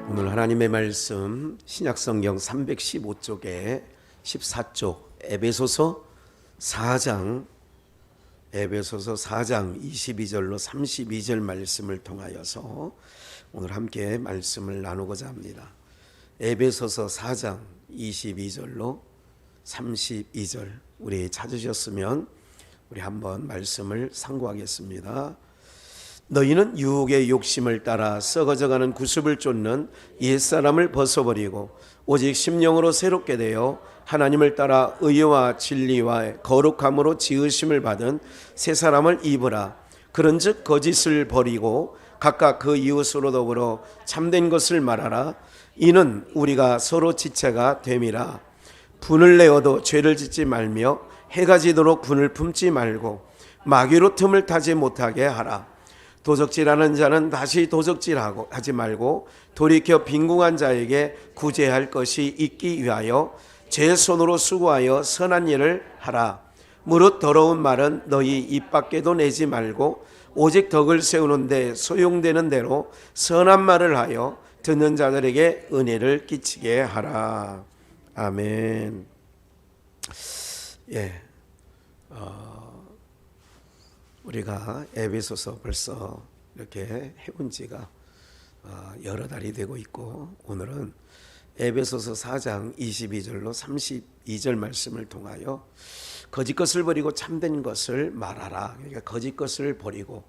오늘 하나님의 말씀 신약성경 315쪽에 14쪽 에베소서 4장 22절로 32절 말씀을 통하여서 오늘 함께 말씀을 나누고자 합니다. 에베소서 4장 22절로 32절 우리 찾으셨으면 우리 한번 말씀을 상고하겠습니다. 너희는 유혹의 욕심을 따라 썩어져가는 구습을 쫓는 옛사람을 벗어버리고 오직 심령으로 새롭게 되어 하나님을 따라 의와 진리와 거룩함으로 지으심을 받은 새 사람을 입으라. 그런즉 거짓을 버리고 각각 그 이웃으로 더불어 참된 것을 말하라. 이는 우리가 서로 지체가 됨이라. 분을 내어도 죄를 짓지 말며 해가 지도록 분을 품지 말고 마귀로 틈을 타지 못하게 하라. 도적질하는 자는 다시 도적질하고 하지 말고 돌이켜 빈궁한 자에게 구제할 것이 있기 위하여 제 손으로 수고하여 선한 일을 하라. 무릇 더러운 말은 너희 입 밖에도 내지 말고 오직 덕을 세우는데 소용되는 대로 선한 말을 하여 듣는 자들에게 은혜를 끼치게 하라. 아멘. 우리가 에베소서 벌써 이렇게 해본 지가 여러 달이 되고 있고, 오늘은 에베소서 4장 22절로 32절 말씀을 통하여 거짓 것을 버리고 참된 것을 말하라. 그러니까 거짓 것을 버리고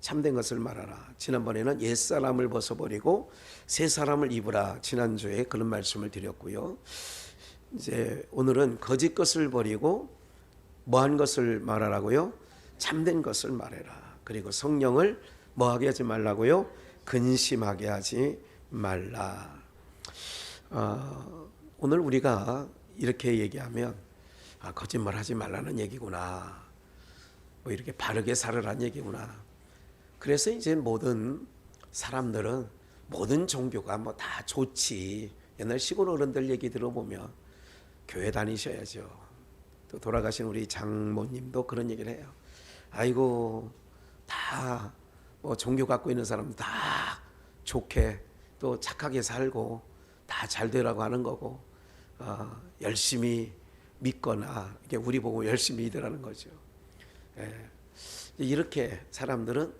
참된 것을 말하라. 지난번에는 옛사람을 벗어버리고 새 사람을 입으라. 지난주에 그런 말씀을 드렸고요. 이제 오늘은 거짓 것을 버리고 뭐한 것을 말하라고요? 참된 것을 말해라. 그리고 성령을 뭐하게 하지 말라고요? 근심하게 하지 말라. 오늘 우리가 이렇게 얘기하면 거짓말하지 말라는 얘기구나, 뭐 이렇게 바르게 살으라는 얘기구나. 그래서 이제 모든 사람들은 모든 종교가 뭐 다 좋지. 옛날 시골 어른들 얘기 들어보면 교회 다니셔야죠. 또 돌아가신 우리 장모님도 그런 얘기를 해요. 아이고, 다 뭐 종교 갖고 있는 사람 다 좋게 또 착하게 살고 다 잘 되라고 하는 거고, 열심히 믿거나 이게 우리 보고 열심히 믿으라는 거죠. 이렇게 사람들은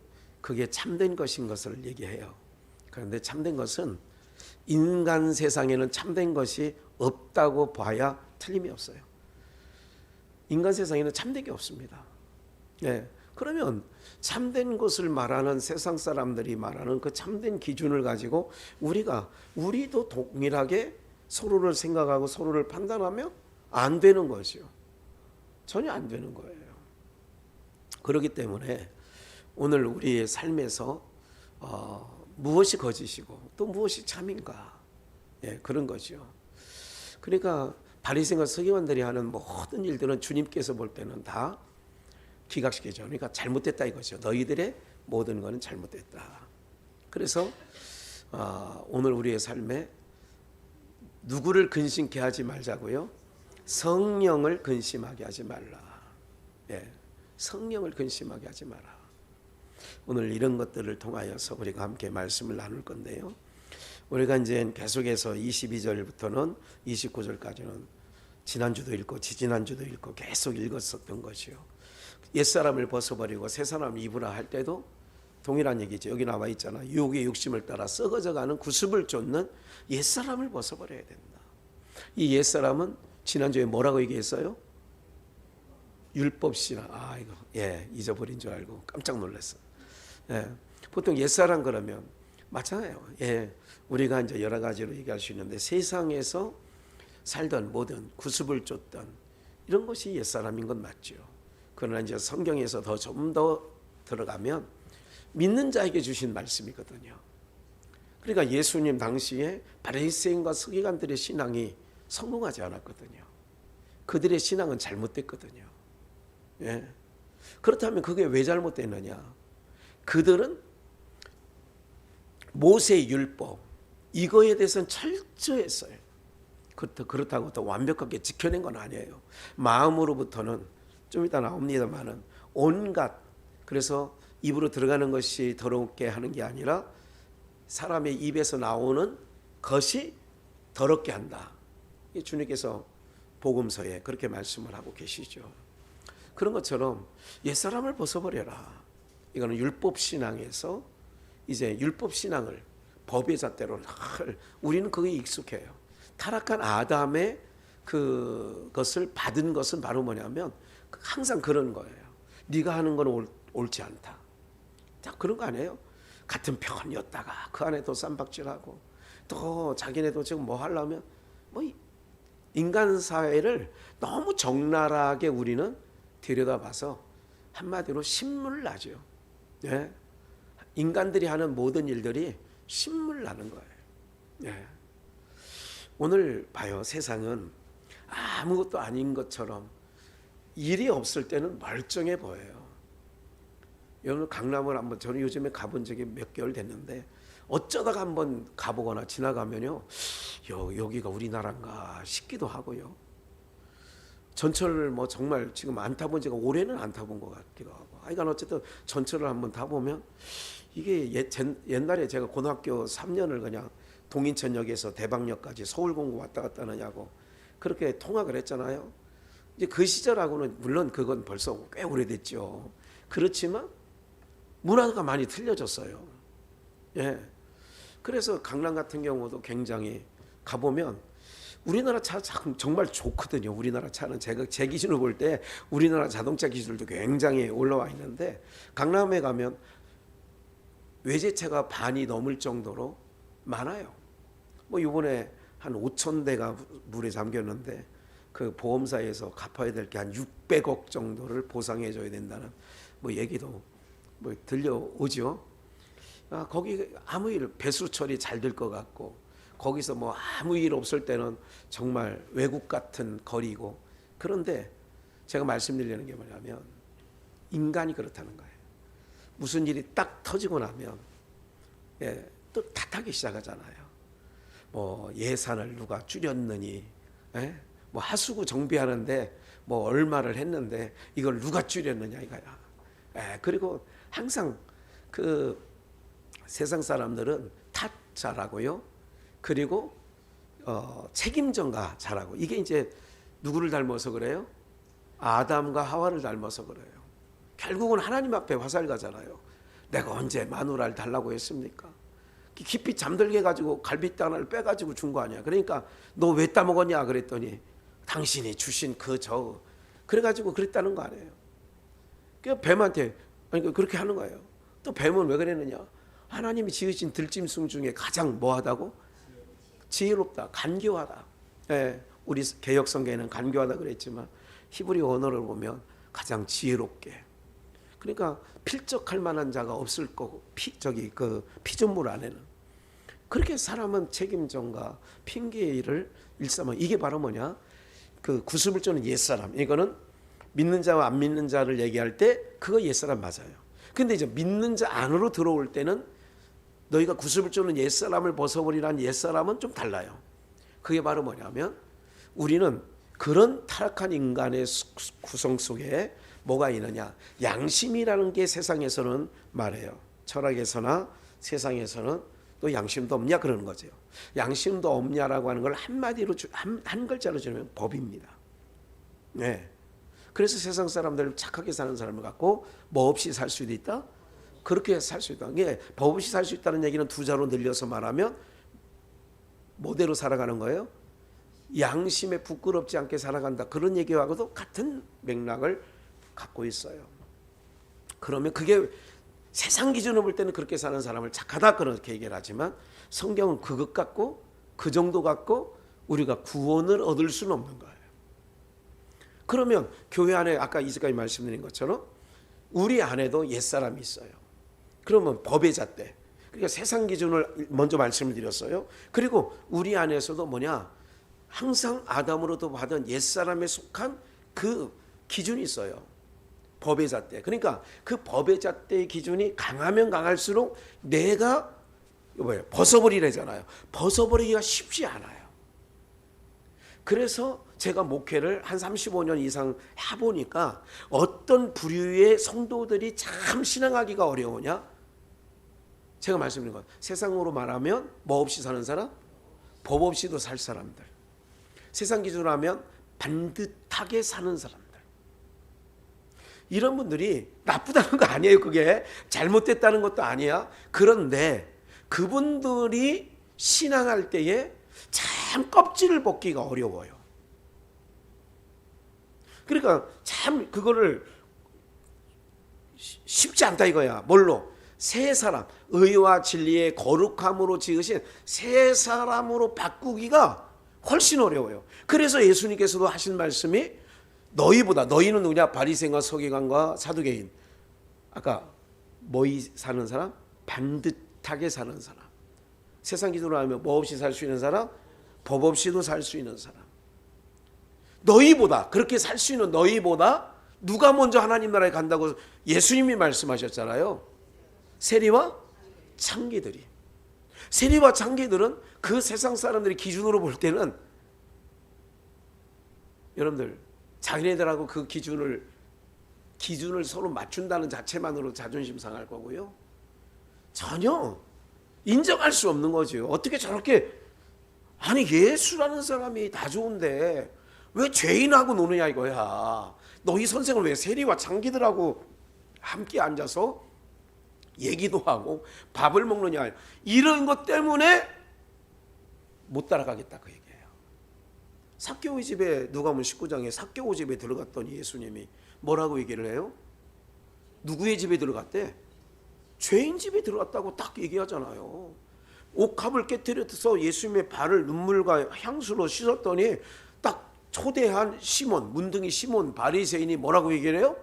그게 참된 것인 것을 얘기해요. 그런데 참된 것은 인간 세상에는 참된 것이 없다고 봐야 틀림이 없어요. 인간 세상에는 참된 게 없습니다. 그러면 참된 것을 말하는 세상 사람들이 말하는 그 참된 기준을 가지고 우리도 동일하게 서로를 생각하고 서로를 판단하면 안 되는 거죠. 전혀 안 되는 거예요. 그렇기 때문에 오늘 우리의 삶에서 무엇이 거짓이고 또 무엇이 참인가, 그런 거죠. 그러니까 바리새인과 서기관들이 하는 모든 일들은 주님께서 볼 때는 다 기각시키죠. 그러니까 잘못됐다 이거죠. 너희들의 모든 것은 잘못됐다. 그래서 오늘 우리의 삶에 누구를 근심케 하지 말자고요? 성령을 근심하게 하지 말라. 성령을 근심하게 하지 마라. 오늘 이런 것들을 통하여서 우리가 함께 말씀을 나눌 건데요. 우리가 이제 계속해서 22절부터는 29절까지는 지난주도 읽고 지지난주도 읽고 계속 읽었었던 것이요. 옛사람을 벗어버리고 새 사람을 입으라 할 때도 동일한 얘기죠. 여기 나와 있잖아. 유혹의 욕심을 따라 썩어져가는 구습을 쫓는 옛사람을 벗어버려야 된다. 이 옛사람은 지난주에 뭐라고 얘기했어요? 율법신앙. 이거 잊어버린 줄 알고 깜짝 놀랐어. 보통 옛사람 그러면 맞잖아요. 우리가 이제 여러 가지로 얘기할 수 있는데 세상에서 살던 모든 구습을 쫓던 이런 것이 옛사람인 건 맞죠. 그러나 이제 성경에서 좀 더 들어가면 믿는 자에게 주신 말씀이거든요. 그러니까 예수님 당시에 바리새인과 서기관들의 신앙이 성공하지 않았거든요. 그들의 신앙은 잘못됐거든요. 그렇다면 그게 왜 잘못됐느냐? 그들은 모세의 율법 이거에 대해서는 철저했어요. 그렇다고 또 완벽하게 지켜낸 건 아니에요. 마음으로부터는 좀 이따 나옵니다만은 온갖, 그래서 입으로 들어가는 것이 더럽게 하는 게 아니라 사람의 입에서 나오는 것이 더럽게 한다. 주님께서 복음서에 그렇게 말씀을 하고 계시죠. 그런 것처럼 옛사람을 벗어버려라. 이거는 율법신앙에서 이제 율법신앙을 법의 잣대로 우리는 그게 익숙해요. 타락한 아담의 그것을 받은 것은 바로 뭐냐면 항상 그런 거예요. 네가 하는 건 옳지 않다. 자, 그런 거 아니에요? 같은 편이었다가 그 안에 또 쌈박질하고 또 자기네도 지금 뭐 하려면 뭐 인간 사회를 너무 적나라하게 우리는 들여다봐서 한마디로 신물나죠. 예? 인간들이 하는 모든 일들이 신물나는 거예요. 예. 오늘 봐요. 세상은 아무것도 아닌 것처럼 일이 없을 때는 멀쩡해 보여요. 여러분 강남을 한번 저는 요즘에 가본 적이 몇 개월 됐는데 어쩌다가 한번 가보거나 지나가면요, 여기가 우리나라인가 싶기도 하고요. 전철을 뭐 정말 지금 안 타본 지가 올해는 안 타본 것 같기도 하고. 하여간 어쨌든 전철을 한번 타보면 이게 옛날에 제가 고등학교 3년을 그냥 동인천역에서 대방역까지 서울공고 왔다 갔다 하느냐고 그렇게 통학을 했잖아요. 이제 그 시절하고는 물론 그건 벌써 꽤 오래됐죠. 그렇지만 문화가 많이 틀려졌어요. 예. 그래서 강남 같은 경우도 굉장히 가보면 우리나라 차 정말 좋거든요. 우리나라 차는 제가 제 기준으로 볼 때 우리나라 자동차 기술도 굉장히 올라와 있는데 강남에 가면 외제차가 반이 넘을 정도로 많아요. 뭐 이번에 한 5천 대가 물에 잠겼는데 그 보험사에서 갚아야 될 게 한 600억 정도를 보상해 줘야 된다는 뭐 얘기도 뭐 들려오죠. 거기 아무 일 배수 처리 잘 될 것 같고 거기서 뭐 아무 일 없을 때는 정말 외국 같은 거리고. 그런데 제가 말씀드리는 게 뭐냐면 인간이 그렇다는 거예요. 무슨 일이 딱 터지고 나면 또 탓하기 시작하잖아요. 뭐 예산을 누가 줄였느니, 뭐 하수구 정비하는데 뭐 얼마를 했는데 이걸 누가 줄였느냐 이거야. 그리고 항상 그 세상 사람들은 탓 잘하고요. 그리고 책임 전가 잘하고. 이게 이제 누구를 닮아서 그래요? 아담과 하와를 닮아서 그래요. 결국은 하나님 앞에 화살 가잖아요. 내가 언제 마누라를 달라고 했습니까? 깊이 잠들게 해가지고 갈비뼈 하나를 빼가지고 준 거 아니야. 그러니까 너 왜 따먹었냐 그랬더니 당신이 주신 그래가지고 그랬다는 거 아니에요. 그 뱀한테 그렇게 하는 거예요. 또 뱀은 왜 그랬느냐? 하나님이 지으신 들짐승 중에 가장 뭐하다고? 지혜롭다, 간교하다. 우리 개역 성경에는 간교하다 그랬지만 히브리 언어를 보면 가장 지혜롭게. 그러니까 필적할 만한 자가 없을 거고 피조물 안에는 그렇게 사람은 책임전가 핑계를 일삼아. 이게 바로 뭐냐? 그 구습을 주는 옛사람. 이거는 믿는 자와 안 믿는 자를 얘기할 때 그거 옛사람 맞아요. 근데 이제 믿는 자 안으로 들어올 때는 너희가 구습을 주는 옛사람을 벗어버리라는 옛사람은 좀 달라요. 그게 바로 뭐냐면 우리는 그런 타락한 인간의 구성 속에 뭐가 있느냐? 양심이라는 게 세상에서는 말해요. 철학에서나 세상에서는 또 양심도 없냐 그러는 거죠. 양심도 없냐라고 하는 걸 한마디로 한 글자로 주면 법입니다. 네. 그래서 세상 사람들 착하게 사는 사람을 갖고 뭐 없이 살 수도 있다? 그렇게 살 수 있다. 이게 법 없이 살 수 있다는 얘기는 두 자로 늘려서 말하면 뭐대로 살아가는 거예요? 양심에 부끄럽지 않게 살아간다. 그런 얘기하고도 같은 맥락을 갖고 있어요. 그러면 그게 세상 기준으로 볼 때는 그렇게 사는 사람을 착하다 그렇게 얘기를 하지만 성경은 그것 갖고 그 정도 갖고 우리가 구원을 얻을 수는 없는 거예요. 그러면 교회 안에 아까 이제까지 말씀드린 것처럼 우리 안에도 옛사람이 있어요. 그러면 법의 잣대. 그러니까 세상 기준을 먼저 말씀을 드렸어요. 그리고 우리 안에서도 뭐냐? 항상 아담으로도 받은 옛사람에 속한 그 기준이 있어요. 법의 잣대. 그러니까 그 법의 잣대의 기준이 강하면 강할수록 내가 벗어버리래잖아요. 벗어버리기가 쉽지 않아요. 그래서 제가 목회를 한 35년 이상 해보니까 어떤 부류의 성도들이 참 신앙하기가 어려우냐? 제가 말씀드린 것, 세상으로 말하면 뭐 없이 사는 사람? 법 없이도 살 사람들. 세상 기준으로 하면 반듯하게 사는 사람들. 이런 분들이 나쁘다는 거 아니에요. 그게 잘못됐다는 것도 아니야. 그런데 그분들이 신앙할 때에 참 껍질을 벗기가 어려워요. 그러니까 참 그거를 쉽지 않다 이거야. 뭘로? 새 사람, 의와 진리의 거룩함으로 지으신 새 사람으로 바꾸기가 훨씬 어려워요. 그래서 예수님께서도 하신 말씀이 너희보다, 너희는 누구냐? 바리새인과 서기관과 사두개인. 아까 뭐이 사는 사람? 반듯하게 사는 사람. 세상 기준으로 하면 뭐 없이 살 수 있는 사람? 법 없이도 살 수 있는 사람. 너희보다, 그렇게 살 수 있는 너희보다 누가 먼저 하나님 나라에 간다고 예수님이 말씀하셨잖아요. 세리와 창기들이. 세리와 창기들은 그 세상 사람들이 기준으로 볼 때는 여러분들 자기네들하고 그 기준을 서로 맞춘다는 자체만으로 자존심 상할 거고요. 전혀 인정할 수 없는 거죠. 어떻게 저렇게, 아니 예수라는 사람이 다 좋은데 왜 죄인하고 노느냐 이거야. 너희 선생을 왜 세리와 창기들하고 함께 앉아서 얘기도 하고 밥을 먹느냐, 이런 것 때문에 못 따라가겠다 그 얘기예요. 삭개오의 집에, 누가복음 19장에 삭개오 집에 들어갔더니 예수님이 뭐라고 얘기를 해요? 누구의 집에 들어갔대? 죄인 집에 들어갔다고 딱 얘기하잖아요. 옥합을 깨뜨려서 예수님의 발을 눈물과 향수로 씻었더니 딱 초대한 시몬, 문둥이 시몬 바리새인이 뭐라고 얘기를 해요?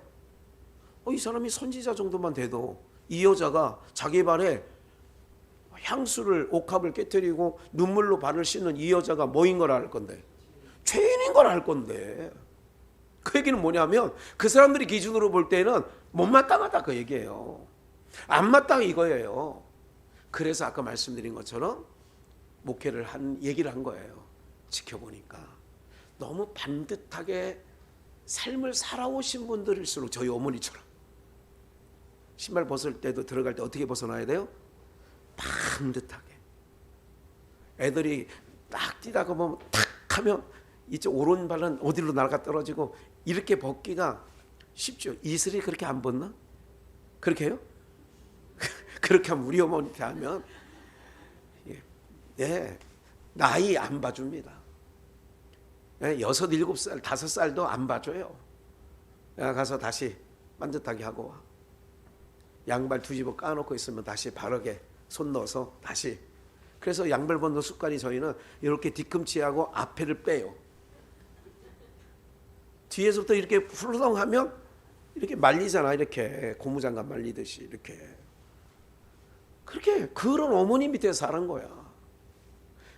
이 사람이 선지자 정도만 돼도 이 여자가 자기 발에 향수를, 옥합을 깨뜨리고 눈물로 발을 씻는 이 여자가 뭐인 걸 알 건데? 죄인인 걸 알 건데. 그 얘기는 뭐냐면 그 사람들이 기준으로 볼 때는 못마땅하다 그 얘기예요. 안 마땅 이거예요. 그래서 아까 말씀드린 것처럼 목회를 얘기를 한 거예요. 지켜보니까 너무 반듯하게 삶을 살아오신 분들일수록, 저희 어머니처럼 신발 벗을 때도 들어갈 때 어떻게 벗어나야 돼요? 반듯하게. 애들이 딱 뛰다가 보면 탁 하면 이쪽 오른발은 어디로 날아가 떨어지고, 이렇게 벗기가 쉽죠. 이슬이 그렇게 안 벗나? 그렇게 해요? 그렇게 하면 우리 어머니한테 하면 네, 나이 안 봐줍니다. 6, 7살, 5살도 안 봐줘요. 가서 다시 반듯하게 하고 와. 양발 뒤집어 까놓고 있으면 다시 바르게 손 넣어서 다시. 그래서 양발 벗는 습관이 저희는 이렇게 뒤꿈치하고 앞에를 빼요. 뒤에서부터 이렇게 훌렁하면 이렇게 말리잖아. 이렇게 고무장갑 말리듯이 이렇게. 그렇게 그런 어머니 밑에서 자란 거야.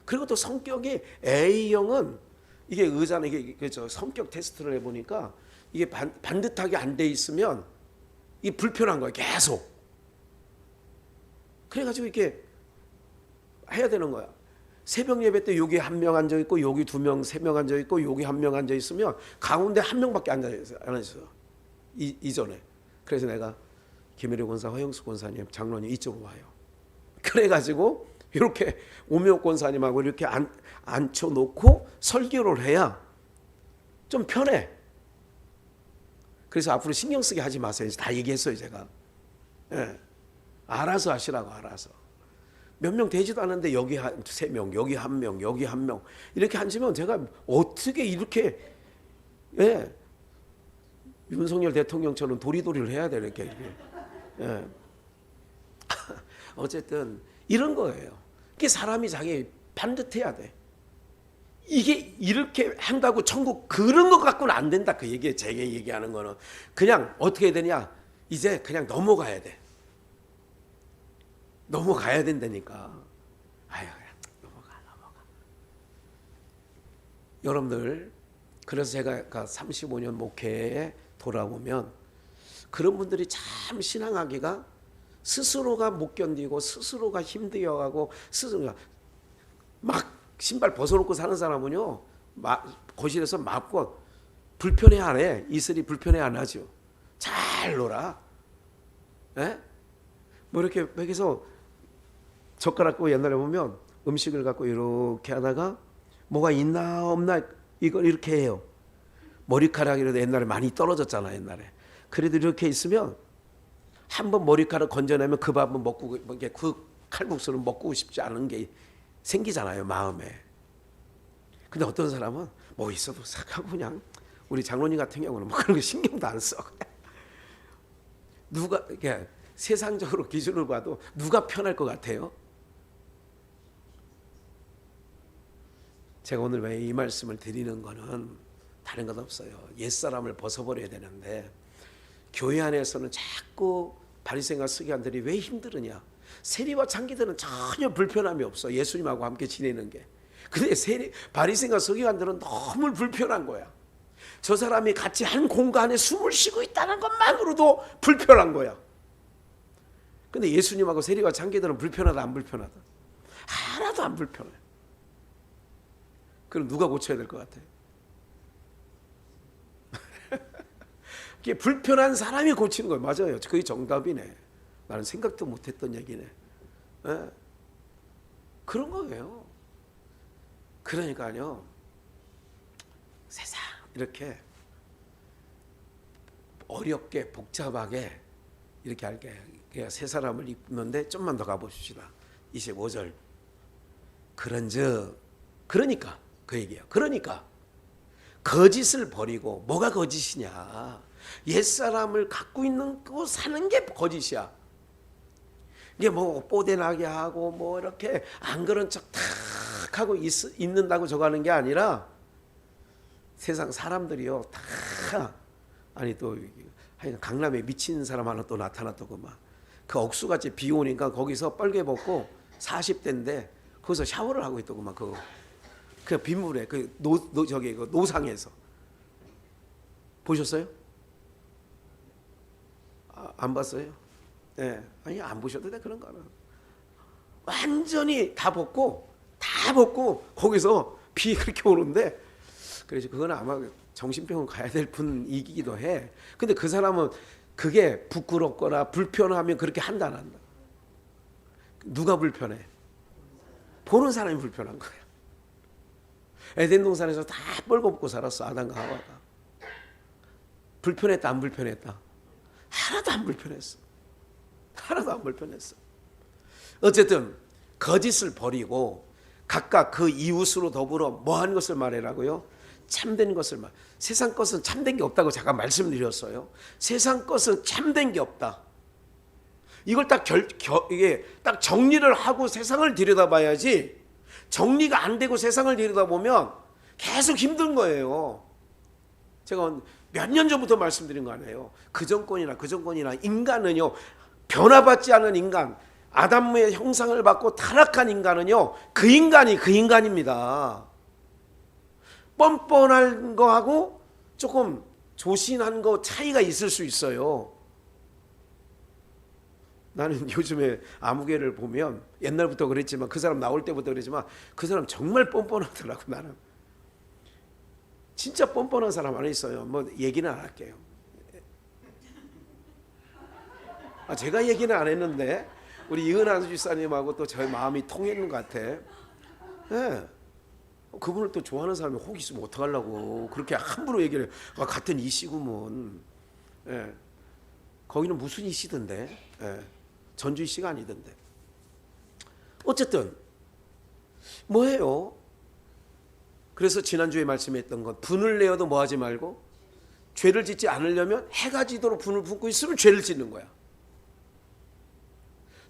그리고 또 성격이 A형은, 이게 의자는 이게 성격 테스트를 해보니까 이게 반듯하게 안 돼 있으면 이 불편한 거야 계속. 그래가지고 이렇게 해야 되는 거야. 새벽 예배 때 여기 한 명 앉아 있고 여기 2명, 3명 앉아 있고 여기 1명 앉아 있으면 가운데 1명밖에 안 앉아. 이전에. 그래서 내가 김혜리 권사, 허영수 권사님, 장로님 이쪽으로 와요. 그래가지고 이렇게 오묘 권사님하고 이렇게 앉혀놓고 설교를 해야 좀 편해. 그래서 앞으로 신경 쓰게 하지 마세요. 다 얘기했어요 제가. 예. 알아서 하시라고. 알아서. 몇 명 되지도 않은데 여기 3명, 여기 1명, 여기 1명 이렇게 앉으면 제가 어떻게 이렇게, 예, 윤석열 대통령처럼 도리도리를 해야 돼 이렇게. 예. 어쨌든 이런 거예요. 이게 사람이 자기 반듯해야 돼. 이게 이렇게 한다고 천국 그런 것 갖고는 안 된다 그 얘기에, 제가 얘기하는 거는 그냥 어떻게 해야 되냐, 이제 그냥 넘어가야 돼. 넘어가야 된다니까. 아유, 넘어가. 여러분들, 그래서 제가 35년 목회에 돌아오면 그런 분들이 참 신앙하기가, 스스로가 못 견디고 스스로가 힘들어가고 스스로가 막 신발 벗어놓고 사는 사람은요, 거실에서 맞고 불편해 안 해. 이슬이 불편해 안 하죠. 잘 놀아. 예? 뭐 이렇게 여기서 젓가락 갖고 옛날에 보면 음식을 갖고 이렇게 하다가 뭐가 있나 없나 이걸 이렇게 해요. 머리카락이라도 옛날에 많이 떨어졌잖아 옛날에. 그래도 이렇게 있으면 한번 머리카락 건져내면 그 밥은 먹고 그 칼국수를 먹고 싶지 않은 게 생기잖아요 마음에. 근데 어떤 사람은 뭐 있어도 싹 하고 그냥 우리 장로님 같은 경우는 뭐 그런 거 신경도 안 써. 누가 이렇게 세상적으로 기준을 봐도 누가 편할 것 같아요? 제가 오늘 왜 이 말씀을 드리는 거는 다른 것 없어요. 옛사람을 벗어버려야 되는데 교회 안에서는 자꾸 바리새인과 서기관들이 왜 힘들으냐? 세리와 창기들은 전혀 불편함이 없어. 예수님하고 함께 지내는 게. 근데 바리새인과 서기관들은 너무 불편한 거야. 저 사람이 같이 한 공간에 숨을 쉬고 있다는 것만으로도 불편한 거야. 근데 예수님하고 세리와 창기들은 불편하다 안 불편하다? 하나도 안 불편해. 그럼 누가 고쳐야 될 것 같아요? 불편한 사람이 고치는 거예요. 맞아요. 그게 정답이네. 나는 생각도 못했던 얘기네. 네? 그런 거예요. 그러니까요. 세상 이렇게 어렵게 복잡하게 이렇게 할게. 세 사람을 입는데 좀만 더 가봅시다. 25절. 그런즉 그러니까 그 얘기예요. 그러니까 거짓을 버리고 뭐가 거짓이냐? 옛사람을 갖고 있는 거 사는 게 거짓이야. 이게 뭐 뽀대나게 하고 뭐 이렇게 안 그런 척 탁 하고 있는다고 저거 하는 게 아니라 세상 사람들이요 다 아니 또 강남에 미친 사람 하나 또 나타났더구만. 그 억수같이 비 오니까 거기서 뻘개 벗고 40대인데 거기서 샤워를 하고 있더구만. 그 빗물에 그 저기 그 노상에서 보셨어요? 안 봤어요? 네. 아니 안 보셔도 돼 그런 거는. 완전히 다 벗고 거기서 비 그렇게 오는데 그래서 그건 아마 정신병원 가야 될 분이기도 해. 근데 그 사람은 그게 부끄럽거나 불편하면 그렇게 한다 안 한다? 누가 불편해? 보는 사람이 불편한 거야. 에덴 동산에서 다 뻘거벗고 살았어 아담과 하와가. 불편했다 안 불편했다? 하나도 안 불편했어. 하나도 안 불편했어. 어쨌든 거짓을 버리고 각각 그 이웃으로 더불어 뭐 하는 것을 말해라고요? 참된 것을 말. 세상 것은 참된 게 없다고 잠깐 말씀드렸어요. 세상 것은 참된 게 없다. 이걸 이게 딱 정리를 하고 세상을 들여다봐야지. 정리가 안 되고 세상을 들여다보면 계속 힘든 거예요. 제가 몇 년 전부터 말씀드린 거 아니에요. 그 정권이나 인간은요 변화받지 않은 인간, 아담의 형상을 받고 타락한 인간은요 그 인간입니다. 뻔뻔한 거하고 조금 조신한 거 차이가 있을 수 있어요. 나는 요즘에 아무개를 보면 옛날부터 그랬지만 그 사람 나올 때부터 그랬지만 그 사람 정말 뻔뻔하더라고. 나는 진짜 뻔뻔한 사람 안에 있어요. 뭐 얘기는 안 할게요. 제가 얘기는 안 했는데 우리 이은하 집사님하고 또 저의 마음이 통했는 것 같아. 네. 그분을 또 좋아하는 사람이 혹 있으면 어떡하려고 그렇게 함부로 얘기를 해. 같은 이씨구먼. 네. 거기는 무슨 이씨던데. 네. 전주 이씨가 아니던데. 어쨌든 뭐예요? 그래서 지난주에 말씀했던 건 분을 내어도 뭐하지 말고 죄를 짓지 않으려면 해가 지도록 분을 품고 있으면 죄를 짓는 거야.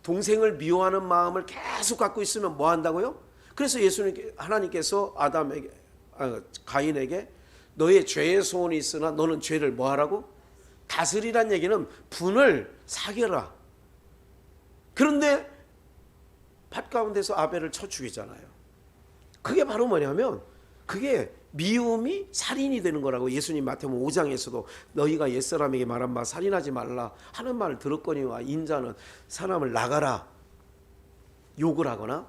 동생을 미워하는 마음을 계속 갖고 있으면 뭐 한다고요? 그래서 하나님께서 가인에게 너의 죄의 소원이 있으나 너는 죄를 뭐 하라고? 다스리란 얘기는 분을 사겨라. 그런데 밭 가운데서 아벨을 쳐 죽이잖아요. 그게 바로 뭐냐면 그게 미움이 살인이 되는 거라고. 예수님 마태복음 5장에서도 너희가 옛사람에게 말한 바 살인하지 말라 하는 말을 들었거니와 인자는 사람을 나가라 욕을 하거나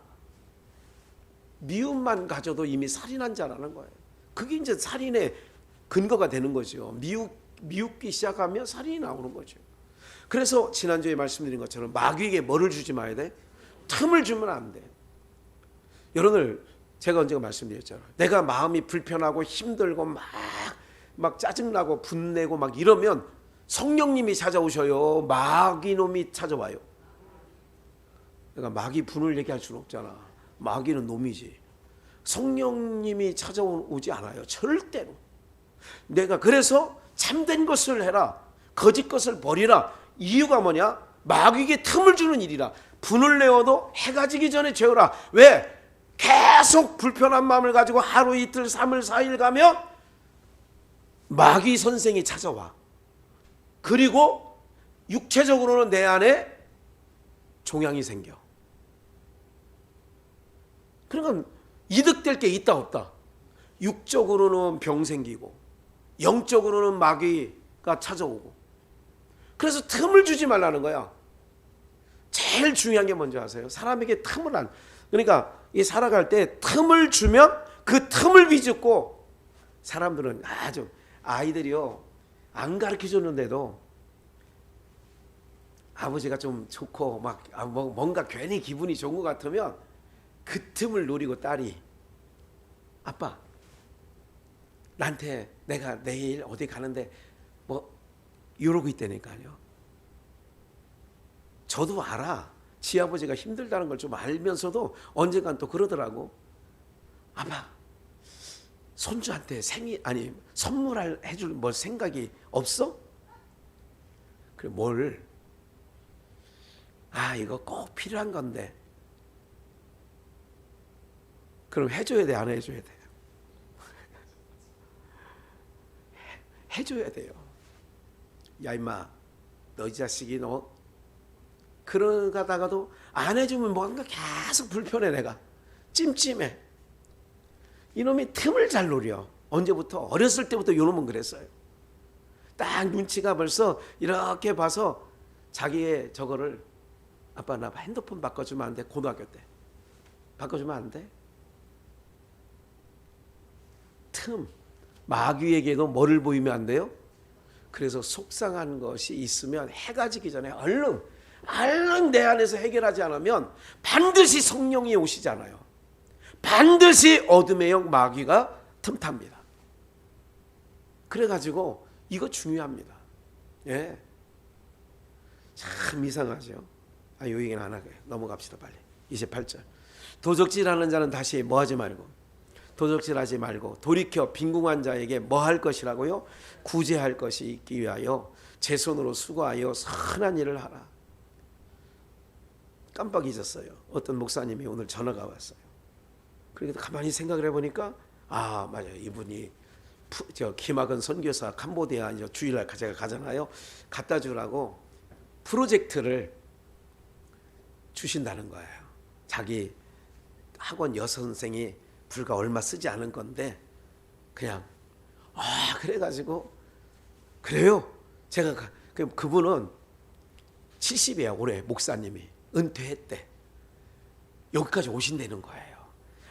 미움만 가져도 이미 살인한 자라는 거예요. 그게 이제 살인의 근거가 되는 거죠. 미웃기 시작하면 살인이 나오는 거죠. 그래서 지난주에 말씀드린 것처럼 마귀에게 뭐를 주지 말아야 돼? 틈을 주면 안 돼. 여러분들 제가 언젠가 말씀드렸잖아요. 내가 마음이 불편하고 힘들고 막 짜증나고 분내고 막 이러면 성령님이 찾아오셔요? 마귀놈이 찾아와요? 내가 마귀 분을 얘기할 수는 없잖아. 마귀는 놈이지. 성령님이 찾아오지 않아요. 절대로. 내가 그래서 참된 것을 해라. 거짓 것을 버리라. 이유가 뭐냐? 마귀에게 틈을 주는 일이라. 분을 내어도 해가 지기 전에 재우라. 왜? 계속 불편한 마음을 가지고 하루 이틀 3일 4일 가면 마귀 선생이 찾아와. 그리고 육체적으로는 내 안에 종양이 생겨. 그러니까 이득될 게 있다 없다. 육적으로는 병 생기고 영적으로는 마귀가 찾아오고. 그래서 틈을 주지 말라는 거야. 제일 중요한 게 뭔지 아세요? 사람에게 틈을 안. 그러니까 이 살아갈 때 틈을 주면 그 틈을 비집고. 사람들은 아주 아이들이요 안 가르쳐줬는데도 아버지가 좀 좋고 막 뭔가 괜히 기분이 좋은 것 같으면 그 틈을 노리고 딸이 아빠 나한테 내가 내일 어디 가는데 뭐 이러고 있다니까요. 저도 알아. 지 아버지가 힘들다는 걸 좀 알면서도 언젠간 또 그러더라고. 아빠 손주한테 선물할 해줄 뭐 생각이 없어? 그래 뭘? 이거 꼭 필요한 건데. 그럼 해줘야 돼, 안 해줘야 돼? 해줘야 돼요. 야 임마, 너 이 자식이 너 그러다가도 안 해주면 뭔가 계속 불편해. 내가 찜찜해. 이놈이 틈을 잘 노려. 언제부터? 어렸을 때부터 이놈은 그랬어요. 딱 눈치가 벌써 이렇게 봐서 자기의 저거를 아빠 나 핸드폰 바꿔주면 안 돼? 고등학교 때 바꿔주면 안 돼? 틈. 마귀에게도 뭐를 보이면 안 돼요? 그래서 속상한 것이 있으면 해가 지기 전에 얼른 내 안에서 해결하지 않으면 반드시 성령이 오시잖아요. 반드시 어둠의 영 마귀가 틈탑니다. 그래가지고 이거 중요합니다. 예, 참 이상하죠. 이 얘기는 안 하게 넘어갑시다. 빨리 28절. 도적질하는 자는 다시 뭐하지 말고 도적질하지 말고 돌이켜 빈궁한 자에게 뭐할 것이라고요? 구제할 것이 있기 위하여 제 손으로 수고하여 선한 일을 하라. 깜빡 잊었어요. 어떤 목사님이 오늘 전화가 왔어요. 그러니까 가만히 생각을 해보니까 맞아요. 이분이 김학은 선교사 캄보디아 주일날 제가 가잖아요. 갖다 주라고 프로젝트를 주신다는 거예요. 자기 학원 여선생이 불과 얼마 쓰지 않은 건데 그냥 그래가지고 그래요. 제가 그분은 70이야 올해. 목사님이 은퇴했대. 여기까지 오신다는 거예요.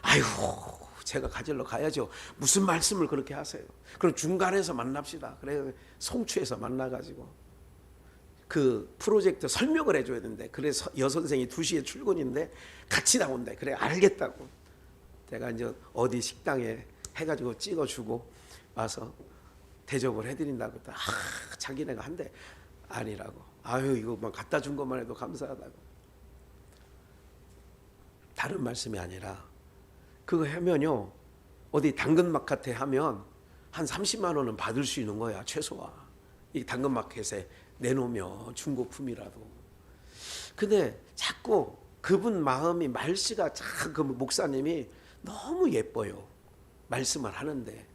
아이고 제가 가지러 가야죠. 무슨 말씀을 그렇게 하세요? 그럼 중간에서 만납시다. 그래 송추에서 만나가지고 그 프로젝트 설명을 해줘야 되는데, 그래서 여선생이 2시에 출근인데 같이 나온대. 그래 알겠다고 내가 이제 어디 식당에 해가지고 찍어주고 와서 대접을 해드린다고. 자기네가 한대. 아니라고. 이거만 갖다 준 것만 해도 감사하다고. 다른 말씀이 아니라 그거 하면요 어디 당근마켓에 하면 한 30만 원은 받을 수 있는 거야 최소한. 이 당근마켓에 내놓으면 중고품이라도. 근데 자꾸 그분 마음이 말씨가 참 그 목사님이 너무 예뻐요. 말씀을 하는데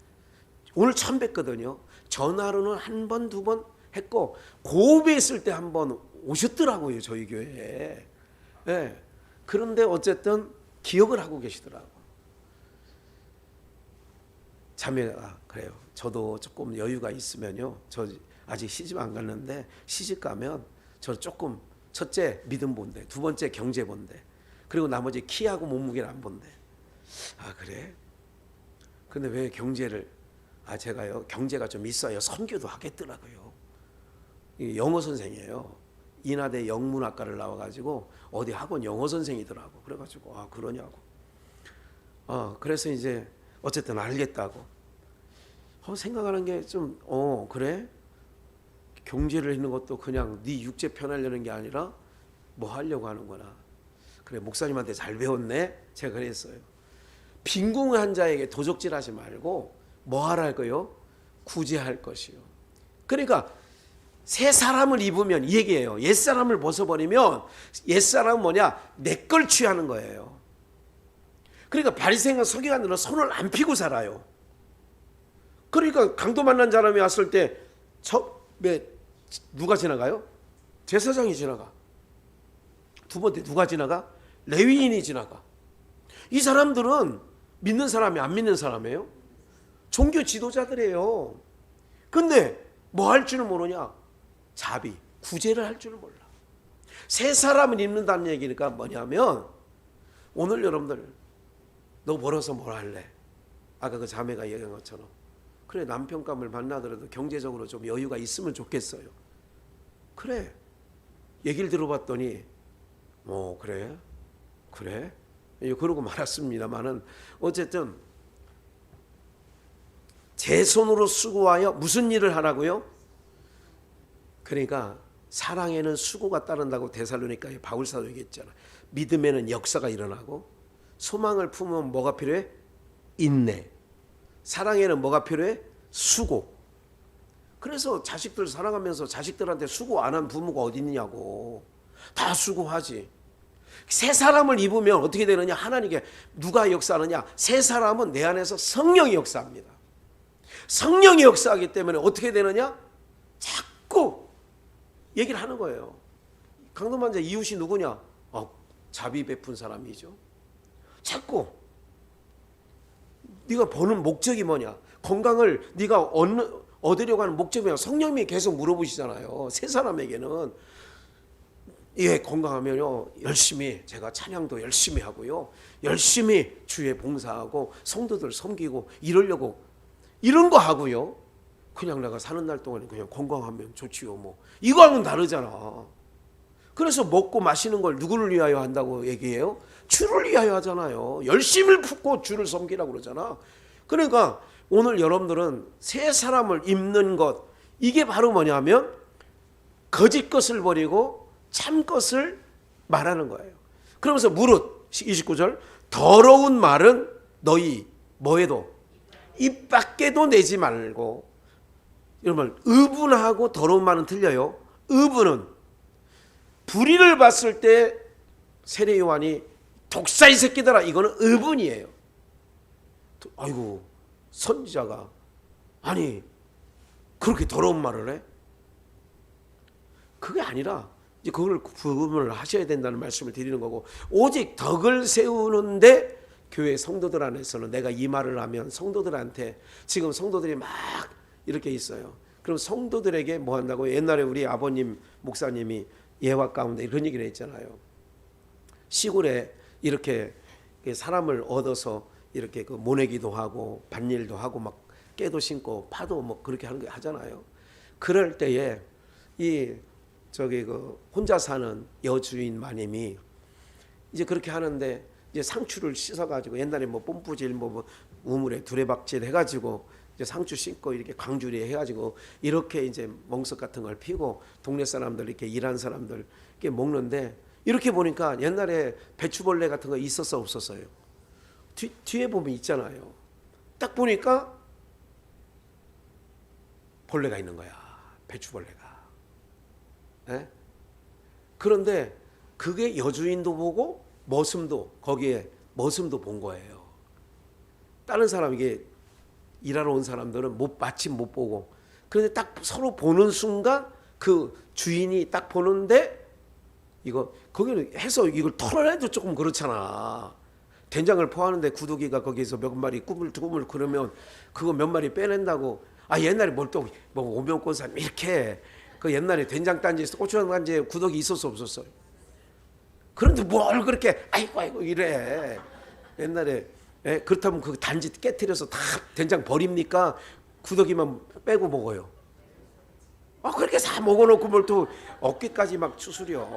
오늘 처음 뵀거든요. 전화로는 한 번, 2번 했고 고배했을 때 한 번 오셨더라고요 저희 교회에. 네. 그런데 어쨌든 기억을 하고 계시더라고. 자매가 그래요. 저도 조금 여유가 있으면요. 저 아직 시집 안 갔는데 시집 가면 저 조금 첫째 믿음 본대, 2번째 경제 본대, 그리고 나머지 키하고 몸무게를 안 본대. 그래? 근데 왜 경제를? 제가요 경제가 좀 있어요. 선교도 하겠더라고요. 영어 선생이에요. 인하대 영문학과를 나와가지고 어디 학원 영어 선생이더라고. 그래가지고 아 그러냐고. 그래서 이제 어쨌든 알겠다고. 생각하는 게 좀 그래? 경제를 있는 것도 그냥 네 육체 편하려는 게 아니라 뭐 하려고 하는구나. 그래 목사님한테 잘 배웠네. 제가 그랬어요. 빈궁한 자에게 도적질하지 말고 뭐 하라 할 거요? 구제할 것이요. 그러니까 새 사람을 입으면 이 얘기예요. 옛 사람을 벗어버리면 옛 사람은 뭐냐? 내 걸 취하는 거예요. 그러니까 바리새인과 서기관들은 손을 안 피고 살아요. 그러니까 강도 만난 사람이 왔을 때 누가 지나가요? 제사장이 지나가. 두 번째 누가 지나가? 레위인이 지나가. 이 사람들은 믿는 사람이 안 믿는 사람이에요? 종교 지도자들이에요. 근데 뭐 할 줄은 모르냐? 자비, 구제를 할 줄은 몰라. 새 사람을 입는다는 얘기니까 뭐냐면 오늘 여러분들 너 벌어서 뭘 할래? 아까 그 자매가 얘기한 것처럼 그래 남편감을 만나더라도 경제적으로 좀 여유가 있으면 좋겠어요. 그래 얘기를 들어봤더니 그래 그러고 말았습니다만은 어쨌든 제 손으로 수고하여 무슨 일을 하라고요? 그러니까 사랑에는 수고가 따른다고 데살로니가에 바울사도 얘기했잖아. 믿음에는 역사가 일어나고 소망을 품으면 뭐가 필요해? 인내. 사랑에는 뭐가 필요해? 수고. 그래서 자식들 사랑하면서 자식들한테 수고 안 한 부모가 어디 있느냐고. 다 수고하지. 새 사람을 입으면 어떻게 되느냐? 하나님께 누가 역사하느냐? 새 사람은 내 안에서 성령이 역사합니다. 성령이 역사하기 때문에 어떻게 되느냐? 자꾸 얘기를 하는 거예요. 강도만자 이웃이 누구냐? 자비 베푼 사람이죠. 자꾸 네가 버는 목적이 뭐냐? 건강을 네가 얻으려고 하는 목적이 뭐냐? 성령님이 계속 물어보시잖아요. 새 사람에게는 건강하면요 열심히 제가 찬양도 열심히 하고요 열심히 주에 봉사하고 성도들 섬기고 이러려고 이런 거 하고요 그냥 내가 사는 날 동안에 그냥 건강하면 좋지요 뭐 이거하고는 다르잖아. 그래서 먹고 마시는 걸 누구를 위하여 한다고 얘기해요? 주를 위하여 하잖아요. 열심을 품고 주를 섬기라고 그러잖아. 그러니까 오늘 여러분들은 새 사람을 입는 것 이게 바로 뭐냐면 거짓 것을 버리고 참 것을 말하는 거예요. 그러면서 무릇 29절 더러운 말은 너희 뭐에도 입 밖에도 내지 말고. 여러분 의분하고 더러운 말은 틀려요. 의분은 불의를 봤을 때 세례 요한이 독사 이 새끼들아 이거는 의분이에요. 아이고 선지자가 아니 그렇게 더러운 말을 해? 그게 아니라 이제 그걸 구분을 하셔야 된다는 말씀을 드리는 거고 오직 덕을 세우는데 교회 성도들 안에서는 내가 이 말을 하면 성도들한테 지금 성도들이 막 이렇게 있어요. 그럼 성도들에게 뭐 한다고? 옛날에 우리 아버님 목사님이 예화 가운데 이런 얘기를 했잖아요. 시골에 이렇게 사람을 얻어서 이렇게 그 모내기도 하고 밭일도 하고 막 깨도 심고 파도 뭐 그렇게 하는 거 하잖아요. 그럴 때에 그 혼자 사는 여주인 마님이 이제 그렇게 하는데 이제 상추를 씻어가지고 옛날에 뭐 뽐뿌질 뭐 우물에 두레박질 해가지고 이제 상추 씻고 이렇게 광주리 해가지고 이렇게 이제 멍석 같은 걸 피고 동네 사람들 이렇게 일한 사람들 이렇게 먹는데 이렇게 보니까 옛날에 배추벌레 같은 거 있었어 없었어요? 뒤에 보면 있잖아요. 딱 보니까 벌레가 있는 거야. 배추벌레가. 에? 그런데 그게 여주인도 보고 거기에 머슴도 본 거예요. 다른 사람 이게 일하러 온 사람들은 마침 못 보고 그런데 딱 서로 보는 순간 그 주인이 딱 보는데 거기는 해서 이걸 털어내도 조금 그렇잖아. 된장을 포하는데 구더기가 거기서 몇 마리 꾸물꾸물 그러면 그거 몇 마리 빼낸다고. 옛날에 뭘 또 뭐 오명권산 이렇게 그 옛날에 된장단지에서 고추장단지에 구더기 있었어 없었어요? 그런데 뭘 그렇게 아이고 이래. 옛날에 그렇다면 그 단지 깨트려서 다 된장 버립니까? 구더기만 빼고 먹어요. 그렇게 다 먹어놓고 뭘 또 어깨까지 막 추스려.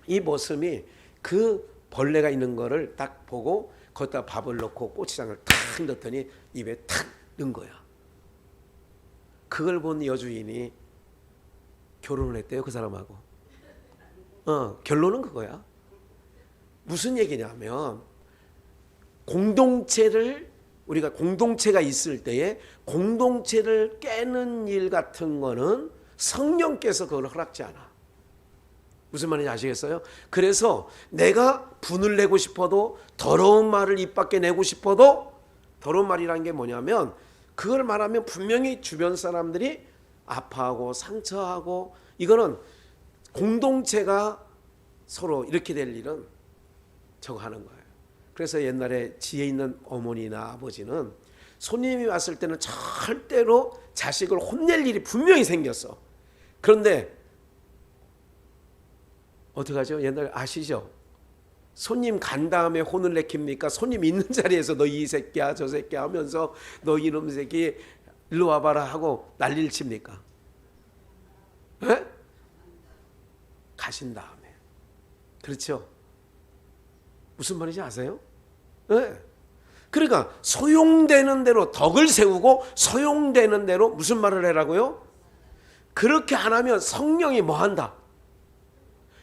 이 모습이 그 벌레가 있는 거를 딱 보고 거기다 밥을 넣고 고추장을 탁 넣더니 입에 탁 넣은 거야. 그걸 본 여주인이 결혼을 했대요, 그 사람하고. 결론은 그거야. 무슨 얘기냐면 우리가 공동체가 있을 때에 공동체를 깨는 일 같은 거는 성령께서 그걸 허락지 않아. 무슨 말인지 아시겠어요? 그래서 내가 분을 내고 싶어도, 더러운 말을 입 밖에 내고 싶어도, 더러운 말이라는 게 뭐냐면 그걸 말하면 분명히 주변 사람들이 아파하고 상처하고, 이거는 공동체가 서로 이렇게 될 일은 저거 하는 거예요. 그래서 옛날에 지혜 있는 어머니나 아버지는 손님이 왔을 때는 절대로 자식을 혼낼 일이 분명히 생겼어. 그런데 어떡하죠? 옛날 아시죠? 손님 간 다음에 혼을 내킵니까? 손님 있는 자리에서 너 이 새끼야 저 새끼야 하면서 너 이놈 새끼 일로 와봐라 하고 난리를 칩니까? 에? 가신 다음에. 그렇죠? 무슨 말인지 아세요? 네. 그러니까 소용되는 대로 덕을 세우고 소용되는 대로 무슨 말을 해라고요? 그렇게 안 하면 성령이 뭐 한다?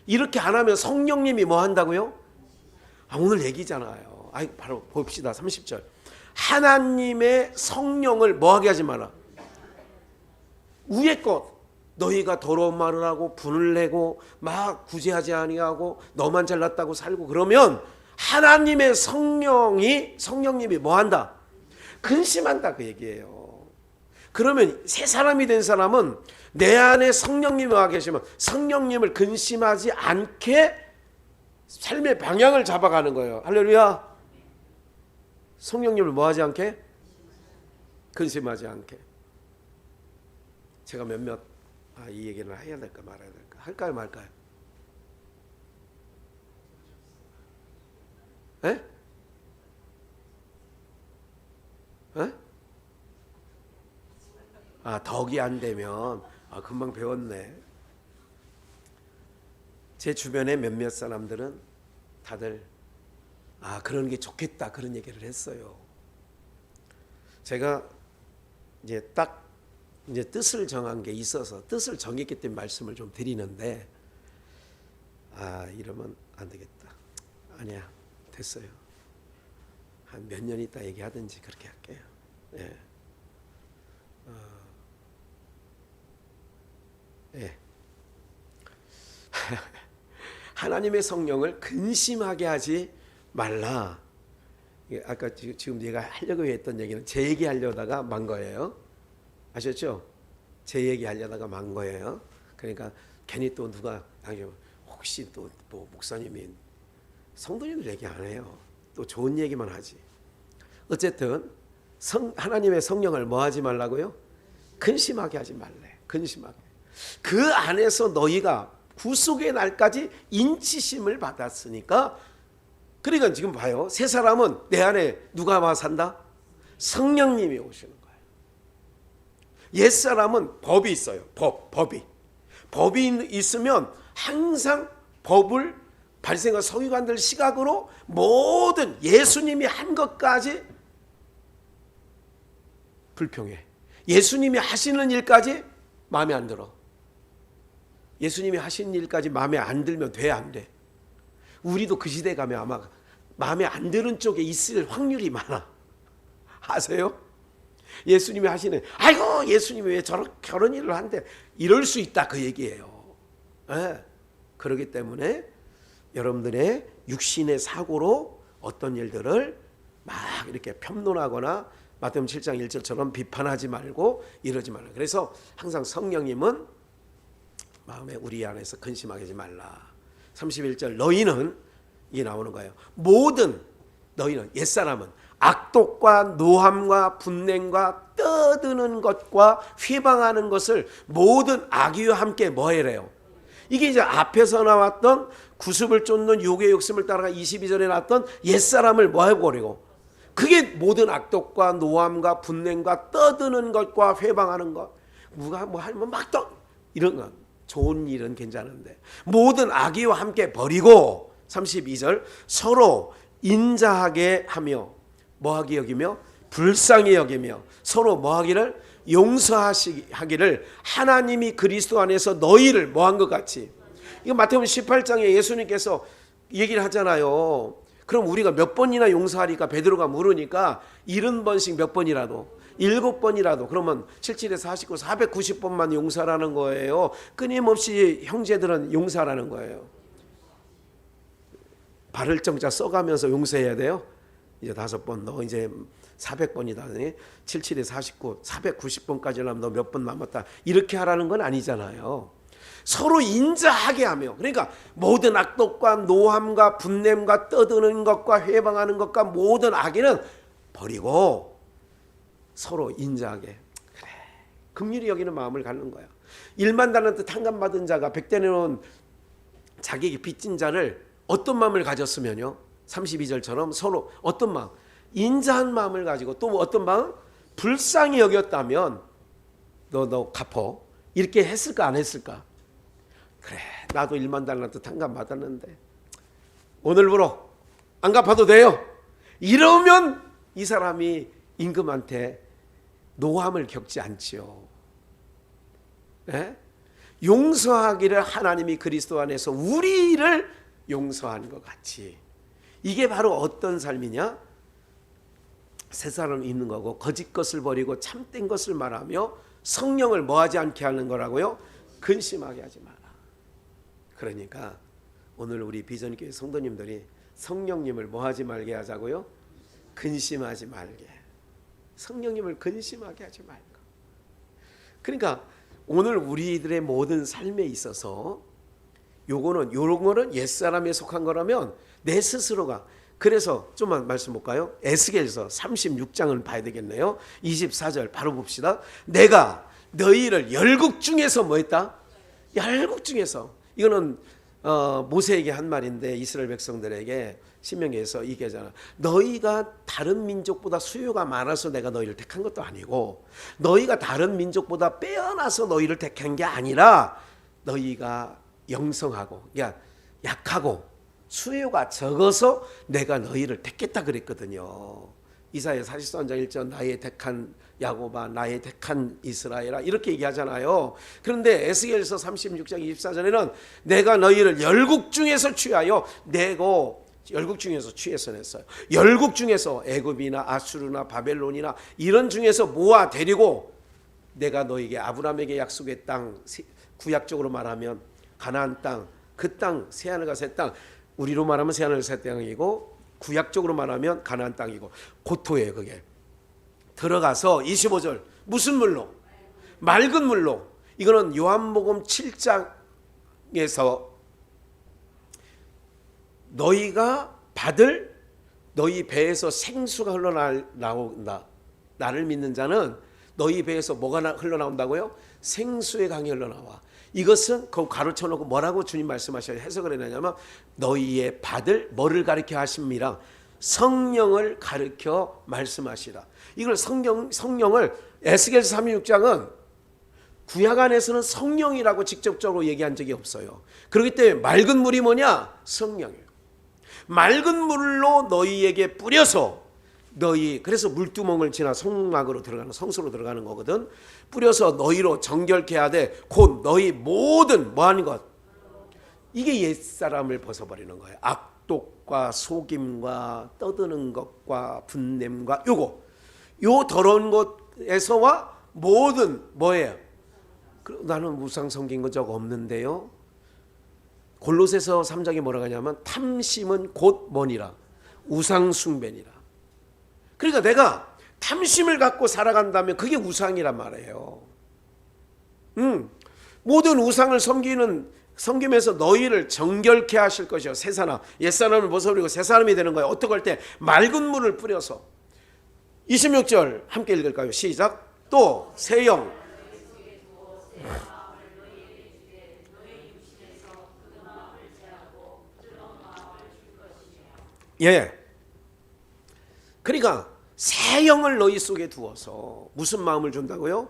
이렇게 안 하면 성령님이 뭐 한다고요? 오늘 얘기잖아요. 바로 봅시다. 30절. 하나님의 성령을 뭐 하게 하지 마라. 위에 것. 너희가 더러운 말을 하고 분을 내고 막 구제하지 아니하고 너만 잘났다고 살고 그러면 하나님의 성령님이 뭐 한다? 근심한다 그 얘기예요. 그러면 새 사람이 된 사람은 내 안에 성령님이 와 계시면 성령님을 근심하지 않게 삶의 방향을 잡아가는 거예요. 할렐루야. 성령님을 뭐 하지 않게? 근심하지 않게. 제가 이 얘기를 해야 될까 말아야 될까? 할까요 말까요? 에? 에? 덕이 안 되면 금방 배웠네. 제 주변에 몇몇 사람들은 다들 그런 게 좋겠다 그런 얘기를 했어요. 제가 이제 딱 뜻을 정한 게 있어서 뜻을 정했기 때문에 말씀을 좀 드리는데 이러면 안 되겠다. 아니야 됐어요. 한 몇 년 있다 얘기하든지 그렇게 할게요. 예. 예. 하나님의 성령을 근심하게 하지 말라. 아까 지금 내가 하려고 했던 얘기는 제 얘기 하려다가 만 거예요. 아셨죠? 제 얘기 하려다가 만 거예요. 그러니까 괜히 또 누가 혹시 또 뭐 목사님이 성도님들 얘기 안 해요. 또 좋은 얘기만 하지. 어쨌든 하나님의 성령을 뭐 하지 말라고요? 근심하게 하지 말래. 근심하게. 그 안에서 너희가 구속의 날까지 인치심을 받았으니까. 그러니까 지금 봐요. 새 사람은 내 안에 누가 와 산다? 성령님이 오시는 거예요. 옛 사람은 법이 있어요. 법이 있으면 항상 법을 발생한 서기관들 시각으로 모든 예수님이 한 것까지 불평해. 예수님이 하시는 일까지 마음에 안 들어. 예수님이 하신 일까지 마음에 안 들면 돼, 안 돼? 우리도 그 시대 가면 아마 마음에 안 드는 쪽에 있을 확률이 많아. 아세요? 예수님이 하시는 예수님이 왜 저런 일을 한대? 이럴 수 있다 그 얘기예요. 네. 그렇기 때문에 여러분들의 육신의 사고로 어떤 일들을 막 이렇게 편론하거나 마태복음 7장 1절처럼 비판하지 말고 이러지 말라. 그래서 항상 성령님은 마음에 우리 안에서 근심하게 하지 말라. 31절 너희는 이게 나오는 거예요. 모든 너희는 옛사람은 악독과 노함과 분냉과 떠드는 것과 회방하는 것을 모든 악의와 함께 뭐 해래요? 이게 이제 앞에서 나왔던 구습을 쫓는 욕의 욕심을 따라가 22절에 나왔던 옛사람을 뭐 해버리고 그게 모든 악독과 노함과 분냉과 떠드는 것과 회방하는 것 누가 뭐 하면 막 또 이런 건 좋은 일은 괜찮은데 모든 악의와 함께 버리고 32절 서로 인자하게 하며 뭐하게 여기며 불쌍히 여기며 서로 뭐하기를 용서하기를 하나님이 그리스도 안에서 너희를 뭐한 것 같이. 이거 마태복음 18장에 예수님께서 얘기를 하잖아요. 그럼 우리가 몇 번이나 용서하리까? 베드로가 물으니까 70번씩 몇 번이라도 7번이라도 그러면 77에 49 490번만 용서하라는 거예요. 끊임없이 형제들은 용서하라는 거예요. 발을 정자 써가면서 용서해야 돼요. 이제 5번 너 이제 400번이다. 77에 49 490번까지 하면 너 몇 번 남았다. 이렇게 하라는 건 아니잖아요. 서로 인자하게 하며, 그러니까 모든 악독과 노함과 분냄과 떠드는 것과 회방하는 것과 모든 악의는 버리고 서로 인자하게. 그래, 긍휼히 여기는 마음을 갖는 거야. 1만 달란트 탕감받은 자가 100대 내놓은 자기에게 빚진 자를 어떤 마음을 가졌으면요, 32절처럼 서로 어떤 마음, 인자한 마음을 가지고, 또 어떤 마음, 불쌍히 여겼다면 너 갚어, 이렇게 했을까 안 했을까? 그래, 나도 1만 달란트 탕감 받았는데 오늘부로 안 갚아도 돼요. 이러면 이 사람이 임금한테 노함을 겪지 않지요. 네? 용서하기를 하나님이 그리스도 안에서 우리를 용서한 것 같이. 이게 바로 어떤 삶이냐? 새 사람 입는 거고, 거짓 것을 버리고 참된 것을 말하며 성령을 뭐하지 않게 하는 거라고요? 근심하게 하지 마라. 그러니까 오늘 우리 비전교회 성도님들이 성령님을 뭐하지 말게 하자고요? 근심하지 말게. 성령님을 근심하게 하지 말고. 그러니까 오늘 우리들의 모든 삶에 있어서 요런 거는 옛사람에 속한 거라면 내 스스로가, 그래서 좀만 말씀 볼까요? 에스겔서 36장을 봐야 되겠네요. 24절 바로 봅시다. 내가 너희를 열국 중에서 뭐 했다? 열국 중에서. 이거는 모세에게 한 말인데 이스라엘 백성들에게 신명기에서 얘기하잖아. 너희가 다른 민족보다 수요가 많아서 내가 너희를 택한 것도 아니고, 너희가 다른 민족보다 빼어나서 너희를 택한 게 아니라 너희가 영성하고, 그러니까 약하고 수요가 적어서 내가 너희를 택했다 그랬거든요. 이사야 43장 1절 나의 택한 야곱아, 나의 택한 이스라엘아, 이렇게 얘기하잖아요. 그런데 에스겔서 36장 24절에는 내가 너희를 열국 중에서 취하여 내고, 열국 중에서 취해서 냈어요. 열국 중에서 애굽이나 아수르나 바벨론이나 이런 중에서 모아 데리고 내가 너에게 아브라함에게 약속의 땅, 구약적으로 말하면 가나안 땅, 그 땅, 새하늘과 새 땅, 우리로 말하면 새하늘 새 땅이고 구약적으로 말하면 가나안 땅이고 고토예요. 그게 들어가서 25절 무슨 물로? 맑은 물로. 이거는 요한복음 7장에서 너희가 받을, 너희 배에서 생수가 흘러나온다. 나를 믿는 자는 너희 배에서 뭐가 흘러나온다고요? 생수의 강이 흘러나와. 이것은 그 가로쳐놓고 뭐라고 주님 말씀하셔야 해석을 했냐면 너희의 받을 뭐를 가르쳐 하십니다. 성령을 가르쳐 말씀하시라. 이걸 성령을 에스겔서 36장은 구약 안에서는 성령이라고 직접적으로 얘기한 적이 없어요. 그렇기 때문에 맑은 물이 뭐냐? 성령이에요. 맑은 물로 너희에게 뿌려서 너희, 그래서 물두멍을 지나 성막으로 들어가는, 성소로 들어가는 거거든. 뿌려서 너희로 정결케 하되 곧 너희 모든 뭐하는 것, 이게 옛사람을 벗어버리는 거예요. 악독과 속임과 떠드는 것과 분냄과 요거, 요 더러운 것에서와 모든 뭐예요? 나는 우상 섬긴 거 적 없는데요. 골로새서 3장에 뭐라고 하냐면 탐심은 곧 뭐니라? 우상 숭배니라. 그러니까 내가 탐심을 갖고 살아간다면 그게 우상이란 말이에요. 모든 우상을 섬기면서 너희를 정결케 하실 것이요. 새 사람, 옛 사람을 벗어버리고 새 사람이 되는 거예요. 어떻게 할 때? 맑은 물을 뿌려서. 26절 함께 읽을까요? 시작. 또 새 영. 예. 그러니까 새 영을 너희 속에 두어서 무슨 마음을 준다고요?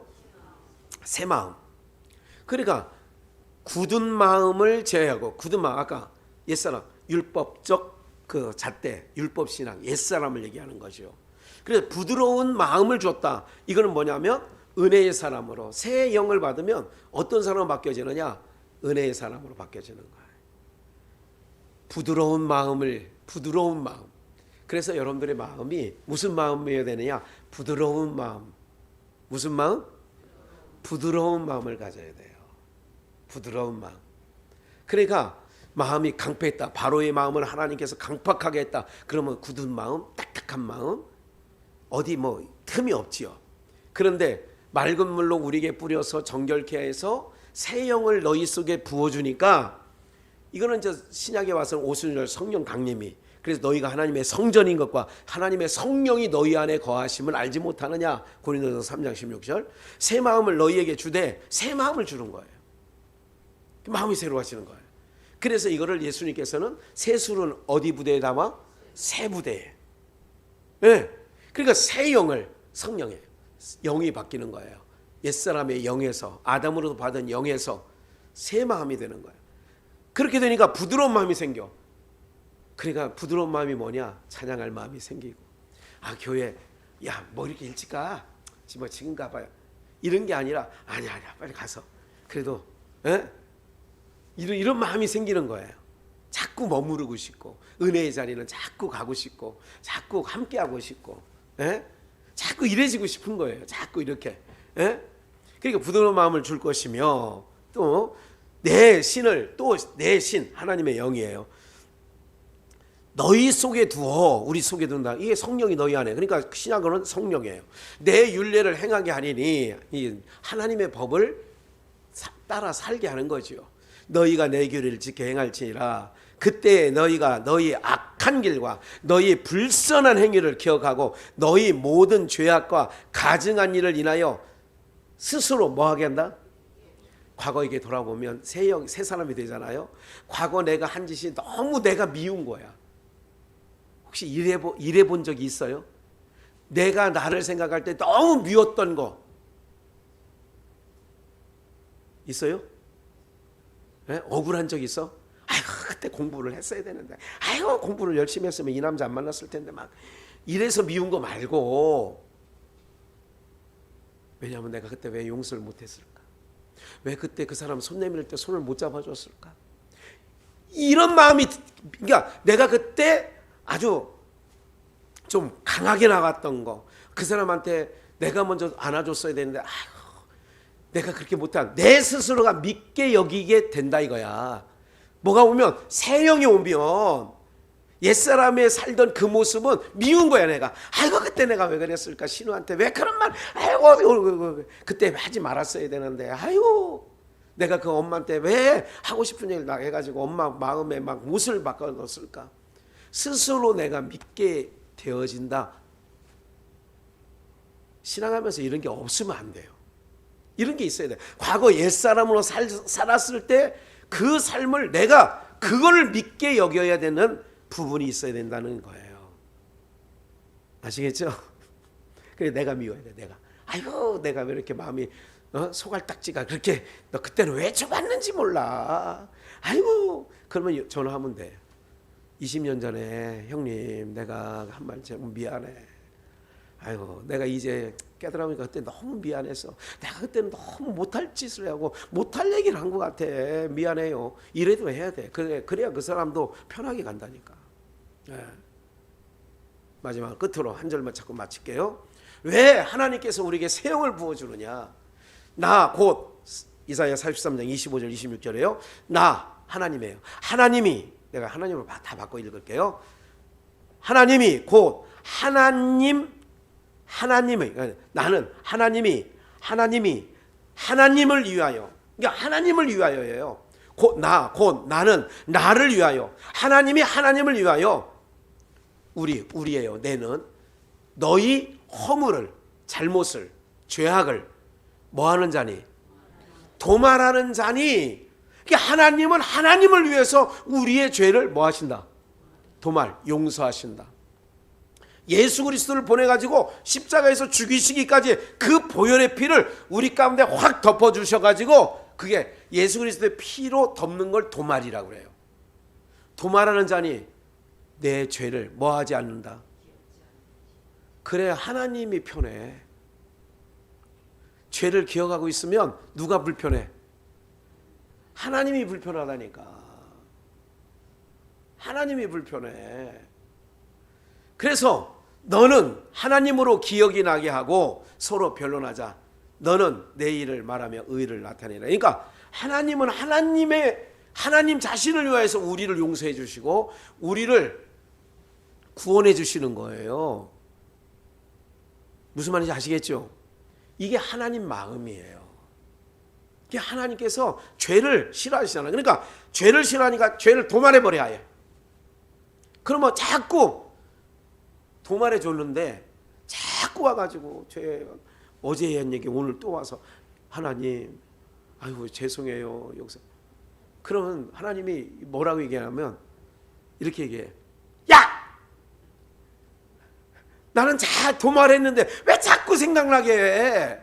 새 마음. 그러니까 굳은 마음을 제어하고, 굳은 마음, 아까 옛사람, 율법적 그 잣대, 율법신앙, 옛사람을 얘기하는 거죠. 그래서 부드러운 마음을 줬다. 이거는 뭐냐면 은혜의 사람으로, 새 영을 받으면 어떤 사람으로 바뀌어지느냐? 은혜의 사람으로 바뀌어지는 거예요. 부드러운 마음을, 부드러운 마음. 그래서 여러분들의 마음이 무슨 마음이어야 되느냐? 부드러운 마음. 무슨 마음? 부드러운 마음을 가져야 돼요. 부드러운 마음. 그러니까 마음이 강패했다. 바로의 마음을 하나님께서 강팍하게 했다. 그러면 굳은 마음, 딱딱한 마음, 어디 뭐 틈이 없지요. 그런데 맑은 물로 우리에게 뿌려서 정결케 해서 새 영을 너희 속에 부어주니까, 이거는 저 신약에 와서 오순절 성령 강림이, 그래서 너희가 하나님의 성전인 것과 하나님의 성령이 너희 안에 거하심을 알지 못하느냐. 고린도서 3장 16절. 새 마음을 너희에게 주되, 새 마음을 주는 거예요. 마음이 새로워지는 거예요. 그래서 이거를 예수님께서는 새 술은 어디 부대에 담아? 새 부대에. 네. 그러니까 새 영을, 성령에 영이 바뀌는 거예요. 옛사람의 영에서, 아담으로도 받은 영에서 새 마음이 되는 거예요. 그렇게 되니까 부드러운 마음이 생겨. 그러니까 부드러운 마음이 뭐냐? 찬양할 마음이 생기고, 아 교회 야 뭐 이렇게 일찍 가? 지금 가봐요. 이런 게 아니라 아니야 빨리 가서 그래도 이런 마음이 생기는 거예요. 자꾸 머무르고 싶고, 은혜의 자리는 자꾸 가고 싶고, 자꾸 함께하고 싶고, 자꾸 이래지고 싶은 거예요. 자꾸 이렇게. 그러니까 부드러운 마음을 줄 것이며, 또 내 신을, 또 내 신, 하나님의 영이에요. 너희 속에 두어, 우리 속에 둔다. 이게 성령이 너희 안에. 그러니까 신약어는 성령이에요. 내 율례를 행하게 하리니, 이 하나님의 법을 따라 살게 하는 거죠. 너희가 내 규례를 지켜 행할지니라. 그때 너희가 너희 악한 길과 너희 불선한 행위를 기억하고 너희 모든 죄악과 가증한 일을 인하여 스스로 뭐하게 한다? 과거에게 돌아보면 새 사람이 되잖아요. 과거 내가 한 짓이 너무 내가 미운 거야. 혹시 이래 본 적이 있어요? 내가 나를 생각할 때 너무 미웠던 거 있어요? 억울한 적 있어? 아이고 그때 공부를 했어야 되는데, 아이고 공부를 열심히 했으면 이 남자 안 만났을 텐데, 막 이래서 미운 거 말고, 왜냐하면 내가 그때 왜 용서를 못했을까? 왜 그때 그 사람 손 내밀 때 손을 못 잡아줬을까? 이런 마음이, 그러니까 내가 그때 아주 좀 강하게 나갔던 거, 그 사람한테 내가 먼저 안아줬어야 되는데, 아이고 내가 그렇게 못한, 내 스스로가 믿게 여기게 된다 이거야. 뭐가 오면, 새 영이 오면 옛사람에 살던 그 모습은 미운 거야. 내가 아이고 그때 내가 왜 그랬을까, 신우한테 왜 그런 말, 아이고 그때 하지 말았어야 되는데, 아이고 내가 그 엄마한테 왜 하고 싶은 얘기를 나 해가지고 엄마 마음에 막 못을 바꿔놓았을까. 스스로 내가 믿게 되어진다. 신앙하면서 이런 게 없으면 안 돼요. 이런 게 있어야 돼. 과거 옛사람으로 살았을 때 그 삶을 내가 그걸 믿게 여겨야 되는 부분이 있어야 된다는 거예요. 아시겠죠? 그래 내가 미워야 돼. 내가 아이고 내가 왜 이렇게 마음이 소갈딱지가 그렇게, 너 그때는 왜 좁았는지 몰라. 아이고 그러면 전화하면 돼. 20년 전에 형님 내가 한 말 좀 미안해. 아이고 내가 이제 깨달으니까 그때 너무 미안해서 내가 그때는 너무 못할 짓을 하고 못할 얘기를 한 것 같아. 미안해요. 이래도 해야 돼. 그래야 그 사람도 편하게 간다니까. 마지막 끝으로 한 절만 자꾸 마칠게요. 왜 하나님께서 우리에게 새 영을 부어주느냐. 나 곧 이사야 43장 25절 26절에요. 나 하나님이에요. 하나님이, 내가 하나님을 다 바꿔 읽을게요. 하나님이 곧 하나님의, 나는 하나님을 위하여, 그러니까 하나님을 위하여예요. 곧 나는 나를 위하여, 하나님이 하나님을 위하여, 우리예요. 내는 너희 허물을, 잘못을, 죄악을 뭐하는 자니? 도말하는 자니. 그러니까 하나님은 하나님을 위해서 우리의 죄를 뭐 하신다? 도말, 용서하신다. 예수 그리스도를 보내가지고 십자가에서 죽이시기까지 그 보혈의 피를 우리 가운데 확 덮어주셔가지고 그게 예수 그리스도의 피로 덮는 걸 도말이라고 그래요. 도말하는 자니 내 죄를 뭐하지 않는다. 그래 하나님이 편해. 죄를 기억하고 있으면 누가 불편해? 하나님이 불편하다니까. 하나님이 불편해. 그래서 너는 하나님으로 기억이 나게 하고 서로 변론하자. 너는 내 일을 말하며 의를 나타내라. 그러니까 하나님은 하나님 자신을 위하여서 우리를 용서해 주시고 우리를 구원해 주시는 거예요. 무슨 말인지 아시겠죠? 이게 하나님 마음이에요. 이게 하나님께서 죄를 싫어하시잖아요. 그러니까 죄를 싫어하니까 죄를 도말해 버려야 해. 그러면 자꾸 도말해 줬는데 자꾸 와가지고 어제 한 얘기 오늘 또 와서 하나님 아이고 죄송해요 여기서. 그러면 하나님이 뭐라고 얘기하냐면 이렇게 얘기해. 야! 나는 잘 도말했는데 왜 자꾸 생각나게 해?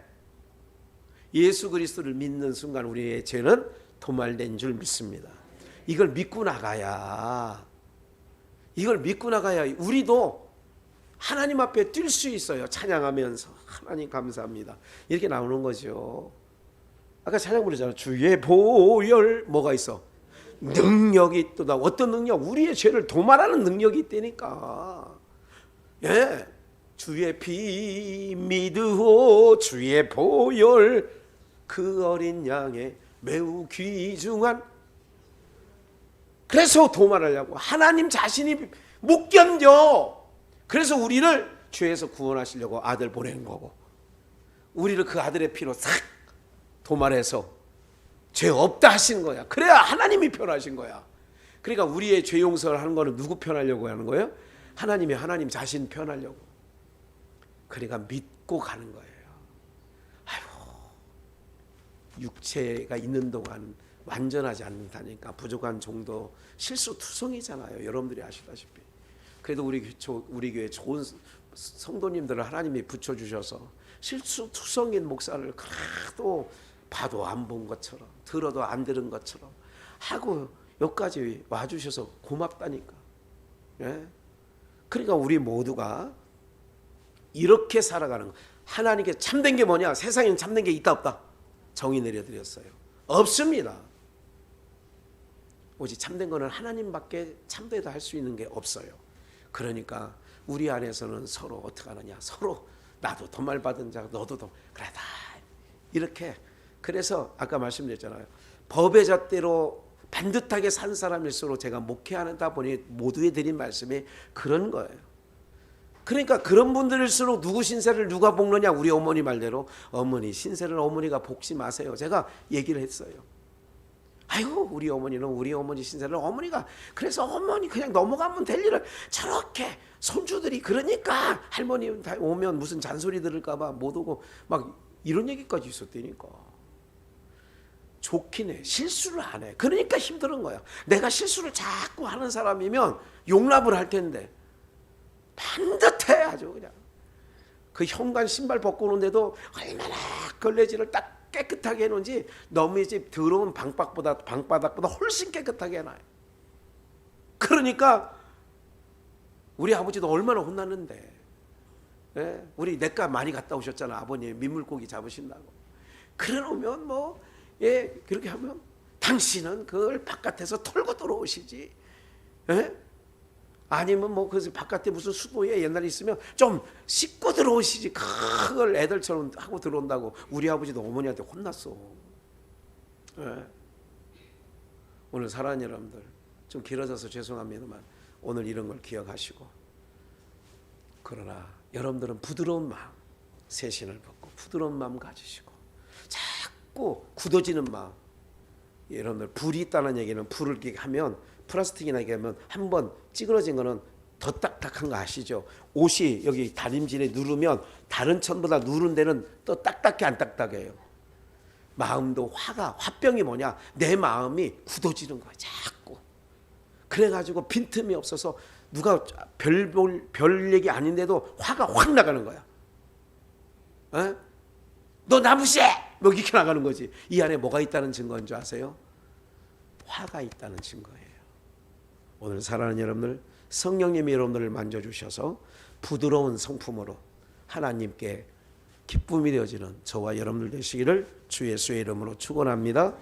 예수 그리스도를 믿는 순간 우리의 죄는 도말된 줄 믿습니다. 이걸 믿고 나가야 우리도 하나님 앞에 뛸 수 있어요. 찬양하면서 하나님 감사합니다 이렇게 나오는 거죠. 아까 찬양 부르잖아요. 주의 보혈 뭐가 있어? 능력이 있도다. 어떤 능력? 우리의 죄를 도말하는 능력이 있다니까. 예, 주의 피 믿으오 주의 보혈 그 어린 양의 매우 귀중한. 그래서 도말하려고 하나님 자신이 못 견뎌. 그래서 우리를 죄에서 구원하시려고 아들 보내는 거고 우리를 그 아들의 피로 싹 도말해서 죄 없다 하신 거야. 그래야 하나님이 편하신 거야. 그러니까 우리의 죄 용서를 하는 거는 누구 편하려고 하는 거예요? 하나님 자신 편하려고. 그러니까 믿고 가는 거예요. 아이고 육체가 있는 동안 완전하지 않다니까. 부족한 정도 실수투성이잖아요. 여러분들이 아시다시피. 그래도 우리 교회 좋은 성도님들을 하나님이 붙여주셔서 실수투성인 목사를 그래도 봐도 안 본 것처럼 들어도 안 들은 것처럼 하고 여기까지 와주셔서 고맙다니까. 예? 그러니까 우리 모두가 이렇게 살아가는 거. 하나님께 참된 게 뭐냐? 세상에는 참된 게 있다 없다? 정의 내려드렸어요. 없습니다. 오직 참된 거는 하나님밖에 참되다 할 수 있는 게 없어요. 그러니까 우리 안에서는 서로 어떻게 하느냐? 서로 나도 도말 받은 자 너도 그래 다 이렇게. 그래서 아까 말씀드렸잖아요. 법의 잣대로 반듯하게 산 사람일수록 제가 목회하다 보니 모두에 드린 말씀이 그런 거예요. 그러니까 그런 분들일수록 누구 신세를 누가 볶느냐? 우리 어머니 말대로 어머니 신세를 어머니가 볶지 마세요. 제가 얘기를 했어요. 아이고 우리 어머니는 우리 어머니 신세를 어머니가 그래서 어머니 그냥 넘어가면 될 일을 저렇게 손주들이 그러니까 할머니 오면 무슨 잔소리 들을까 봐 못 오고 막 이런 얘기까지 있었다니까. 좋긴 해. 실수를 안 해. 그러니까 힘든 거야. 내가 실수를 자꾸 하는 사람이면 용납을 할 텐데 반듯해 아주 그냥. 그 현관 신발 벗고 오는데도 얼마나 걸레질을 딱 깨끗하게 해놓은지 너희 집 들어온 방바닥보다 훨씬 깨끗하게 해놔요. 그러니까 우리 아버지도 얼마나 혼났는데. 예? 우리 내과 많이 갔다 오셨잖아. 아버님 민물고기 잡으신다고. 그래 놓으면 뭐 예, 그렇게 하면 당신은 그걸 바깥에서 털고 들어오시지. 예? 아니면 뭐 그 바깥에 무슨 수도에 옛날에 있으면 좀 씻고 들어오시지. 그걸 애들처럼 하고 들어온다고 우리 아버지도 어머니한테 혼났어. 예. 오늘 사랑하는 여러분들 좀 길어져서 죄송합니다만 오늘 이런 걸 기억하시고 그러나 여러분들은 부드러운 마음 새신을 벗고 부드러운 마음 가지시고 자꾸 굳어지는 마음. 여러분들 불이 있다는 얘기는 불을 이렇게 하면 플라스틱이나 이렇게 하면 한번 찌그러진 거는 더 딱딱한 거 아시죠? 옷이 여기 다림질에 누르면 다른 천보다 누른 데는 또 딱딱해 안 딱딱해요? 마음도 화병이 뭐냐? 내 마음이 굳어지는 거야 자꾸. 그래가지고 빈틈이 없어서 누가 별 얘기 아닌데도 화가 확 나가는 거야. 어? 너 나무새! 뭐 이렇게 나가는 거지. 이 안에 뭐가 있다는 증거인 줄 아세요? 화가 있다는 증거예요. 오늘 사랑하는 여러분들, 성령님이 여러분들을 만져주셔서 부드러운 성품으로 하나님께 기쁨이 되어지는 저와 여러분들 되시기를 주 예수의 이름으로 축원합니다.